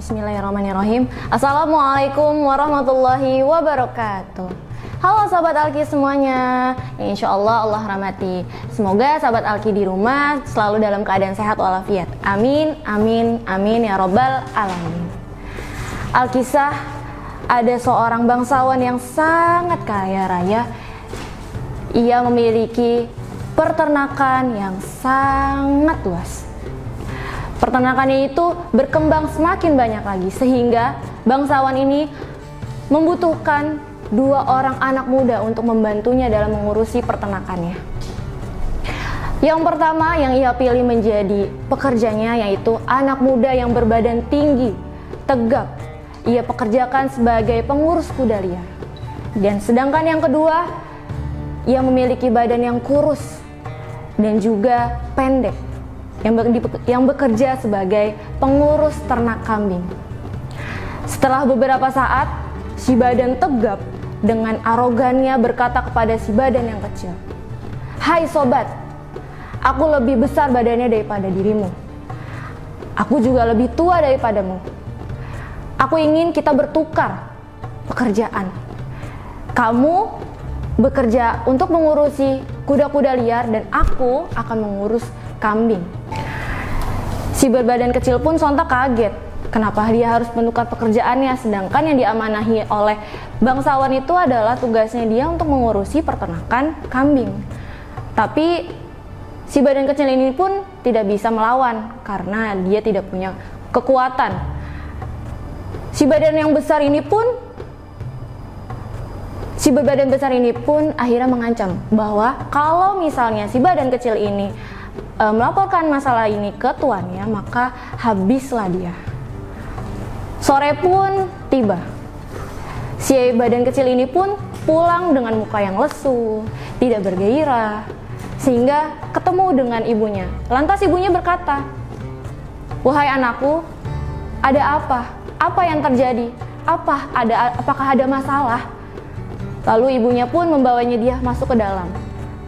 Bismillahirrahmanirrahim. Assalamualaikum warahmatullahi wabarakatuh. Halo sahabat Alki semuanya, yang insya Allah Allah rahmati. Semoga sahabat Alki di rumah selalu dalam keadaan sehat walafiat. Amin, amin, amin ya robbal alamin. Alkisah, ada seorang bangsawan yang sangat kaya raya. Ia memiliki peternakan yang sangat luas. Peternakannya itu berkembang semakin banyak lagi, sehingga bangsawan ini membutuhkan 2 orang anak muda untuk membantunya dalam mengurusi peternakannya. Yang pertama yang ia pilih menjadi pekerjanya yaitu anak muda yang berbadan tinggi, tegap. Ia pekerjakan sebagai pengurus kuda liar. Dan sedangkan yang kedua, ia memiliki badan yang kurus dan juga pendek, yang bekerja sebagai pengurus ternak kambing. Setelah beberapa saat, si badan tegap dengan arogannya berkata kepada si badan yang kecil, "Hai sobat, aku lebih besar badannya daripada dirimu. Aku juga lebih tua daripadamu. Aku ingin kita bertukar pekerjaan. Kamu bekerja untuk mengurusi kuda-kuda liar dan aku akan mengurus kambing." Si berbadan kecil pun sontak kaget. Kenapa dia harus menukar pekerjaannya, sedangkan yang diamanahi oleh bangsawan itu adalah tugasnya dia untuk mengurusi peternakan kambing. Tapi si badan kecil ini pun tidak bisa melawan karena dia tidak punya kekuatan. Si berbadan besar ini pun akhirnya mengancam bahwa kalau misalnya si badan kecil ini melaporkan masalah ini ke tuannya, maka habislah dia. Sore pun tiba. Si badan kecil ini pun pulang dengan muka yang lesu, tidak bergairah, sehingga ketemu dengan ibunya. Lantas ibunya berkata, "Wahai anakku, ada apa? Apa yang terjadi? Apakah ada masalah?" Lalu ibunya pun membawanya dia masuk ke dalam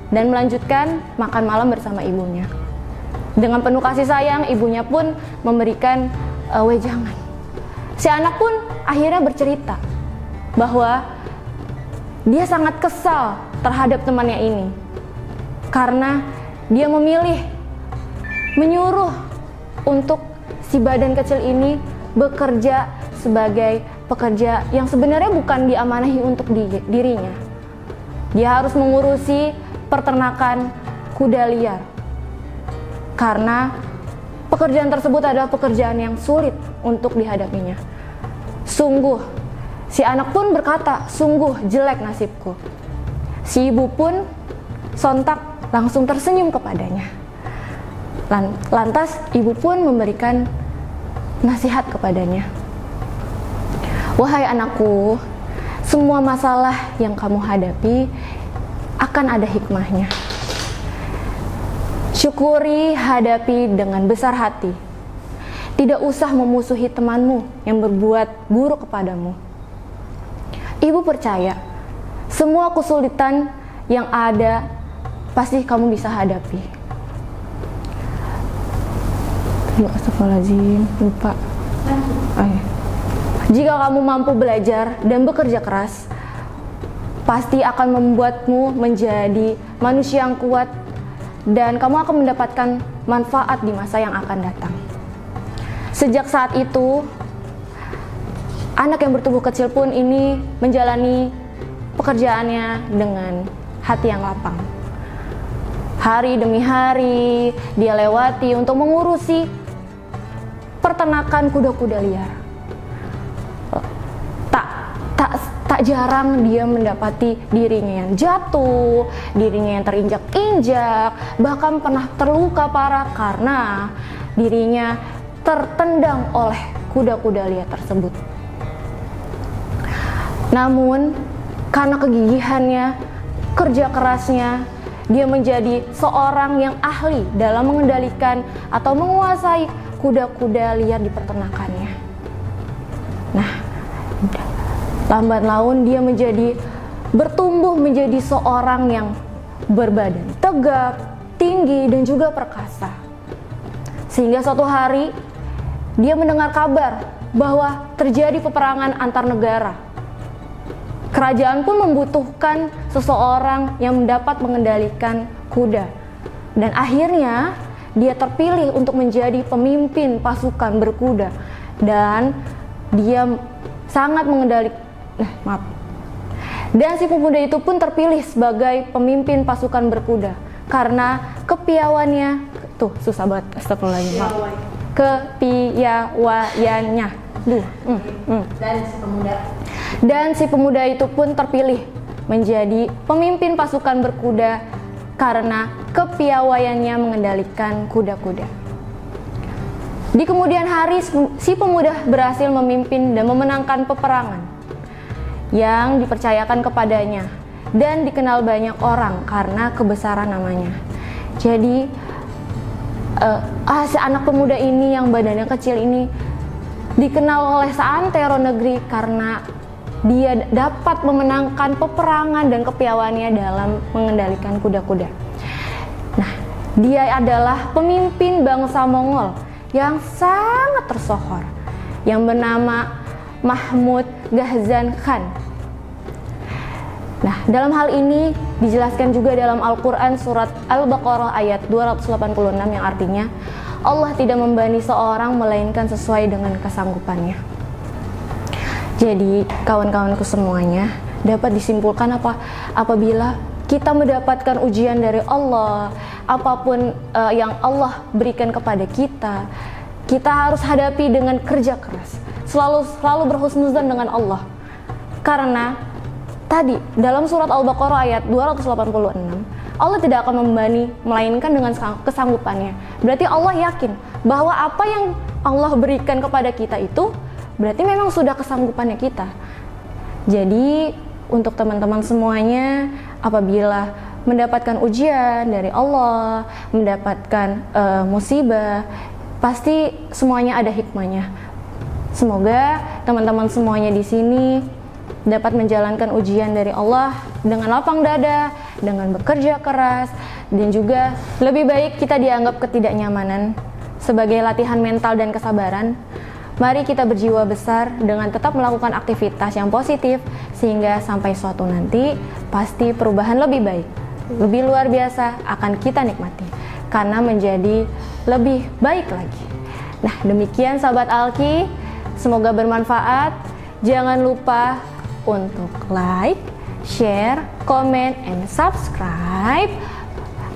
dan melanjutkan makan malam bersama ibunya. Dengan penuh kasih sayang, ibunya pun memberikan wejangan. Si anak pun akhirnya bercerita bahwa dia sangat kesal terhadap temannya ini karena dia menyuruh untuk si badan kecil ini bekerja sebagai pekerja yang sebenarnya bukan diamanahi untuk dirinya. Dia harus mengurusi peternakan kuda liar karena pekerjaan tersebut adalah pekerjaan yang sulit untuk dihadapinya. Si anak pun berkata, "Sungguh jelek nasibku." Si ibu pun sontak langsung tersenyum kepadanya. Lantas ibu pun memberikan nasihat kepadanya, "Wahai anakku, semua masalah yang kamu hadapi akan ada hikmahnya. Syukuri, hadapi dengan besar hati. Tidak usah memusuhi temanmu yang berbuat buruk kepadamu. Ibu percaya, semua kesulitan yang ada pasti kamu bisa hadapi." Astagfirullahaladzim, lupa. "Jika kamu mampu belajar dan bekerja keras, pasti akan membuatmu menjadi manusia yang kuat dan kamu akan mendapatkan manfaat di masa yang akan datang." Sejak saat itu, anak yang bertubuh kecil pun ini menjalani pekerjaannya dengan hati yang lapang. Hari demi hari dia lewati untuk mengurusi peternakan kuda-kuda liar. Tak jarang dia mendapati dirinya yang jatuh, dirinya yang terinjak-injak, bahkan pernah terluka parah karena dirinya tertendang oleh kuda-kuda liar tersebut. Namun karena kegigihannya, kerja kerasnya, dia menjadi seorang yang ahli dalam mengendalikan atau menguasai kuda-kuda liar di peternakannya. Nah, lambat laun dia bertumbuh menjadi seorang yang berbadan tegap, tinggi, dan juga perkasa. Sehingga suatu hari dia mendengar kabar bahwa terjadi peperangan antar negara. Kerajaan pun membutuhkan seseorang yang dapat mengendalikan kuda. Dan akhirnya dia terpilih untuk menjadi pemimpin pasukan berkuda. Dan dia sangat Dan si pemuda itu pun terpilih sebagai pemimpin pasukan berkuda karena kepiawannya, tuh susah banget, astagfirullahaladzim, kepiawayannya. Dan si pemuda itu pun terpilih menjadi pemimpin pasukan berkuda karena kepiawaiannya mengendalikan kuda-kuda. Di kemudian hari, si pemuda berhasil memimpin dan memenangkan peperangan yang dipercayakan kepadanya dan dikenal banyak orang karena kebesaran namanya. Jadi si anak pemuda ini yang badannya kecil ini dikenal oleh seantero negeri karena dia dapat memenangkan peperangan dan kepiawaannya dalam mengendalikan kuda-kuda. Nah, dia adalah pemimpin bangsa Mongol yang sangat tersohor yang bernama Mahmud Ghazan Khan. Nah, dalam hal ini dijelaskan juga dalam Al-Quran surat Al-Baqarah ayat 286 yang artinya Allah tidak membani seorang melainkan sesuai dengan kesanggupannya. Jadi kawan-kawanku semuanya, dapat disimpulkan apabila kita mendapatkan ujian dari Allah, apapun yang Allah berikan kepada kita, kita harus hadapi dengan kerja keras. Selalu berhusnuzan dengan Allah. Karena tadi dalam surat Al-Baqarah ayat 286, Allah tidak akan membani melainkan dengan kesanggupannya. Berarti Allah yakin bahwa apa yang Allah berikan kepada kita itu berarti memang sudah kesanggupannya kita. Jadi untuk teman-teman semuanya, apabila mendapatkan ujian dari Allah, mendapatkan musibah, pasti semuanya ada hikmahnya. Semoga teman-teman semuanya di sini dapat menjalankan ujian dari Allah dengan lapang dada, dengan bekerja keras, dan juga lebih baik kita dianggap ketidaknyamanan sebagai latihan mental dan kesabaran. Mari kita berjiwa besar dengan tetap melakukan aktivitas yang positif sehingga sampai suatu nanti pasti perubahan lebih baik, lebih luar biasa akan kita nikmati karena menjadi lebih baik lagi. Nah, demikian sahabat Alki, semoga bermanfaat. Jangan lupa untuk like, share, comment, and subscribe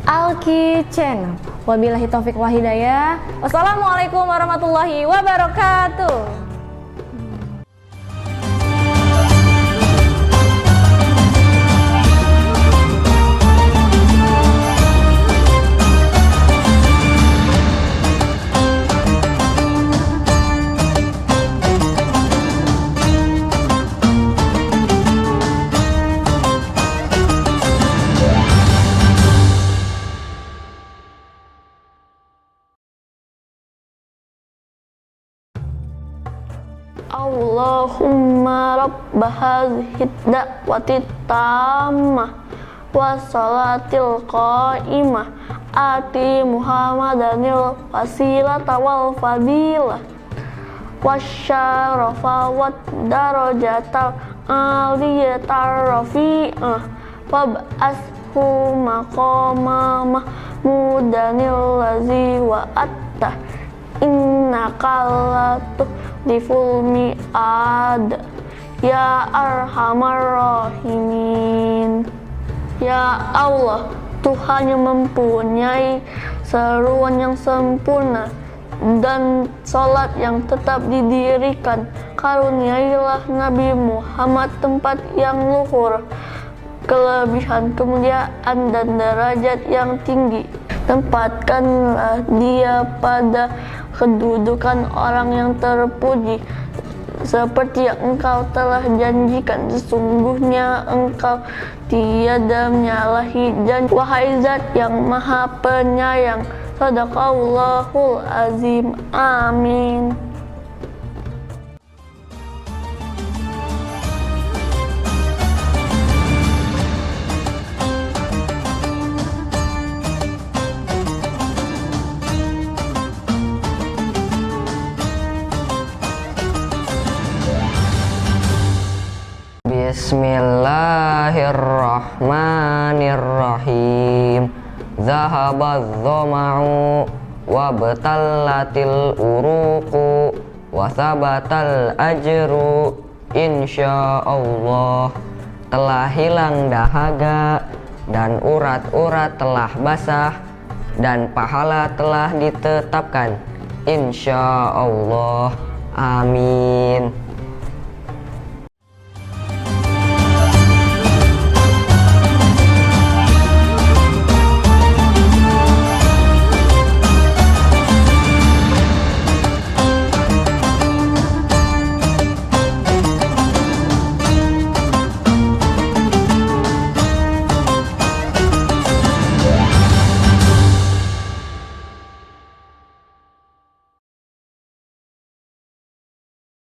Alki Channel. Wabillahi taufiq wal hidayah. Wassalamualaikum warahmatullahi wabarakatuh. Allahumma rabba hadhihi da'wati tammah wassalatil qa'imah ati Muhammadanil wasilata wal fadilah wasyarafa wad darajatal aliyatar rafi'ah wab'ashu maqama mahmudanil lazi wa'attah innaka latukhliful mi'ad ya arhamar rahimin. Ya Allah, Tuhan yang mempunyai seruan yang sempurna dan salat yang tetap didirikan, karuniailah Nabi Muhammad tempat yang luhur, kelebihan, kemuliaan dan derajat yang tinggi. Tempatkanlah dia pada kedudukan orang yang terpuji, seperti yang Engkau telah janjikan. Sesungguhnya Engkau tiada menyalahi janji, wahai Zat yang Maha Penyayang. Shadaqallahul Azim. Amin. Bismillahirrahmanirrahim. Zahabadz dhama'u wa batallatil uruqu wa sabatal ajru insyaallah. Telah hilang dahaga dan urat-urat telah basah dan pahala telah ditetapkan insyaallah. Amin.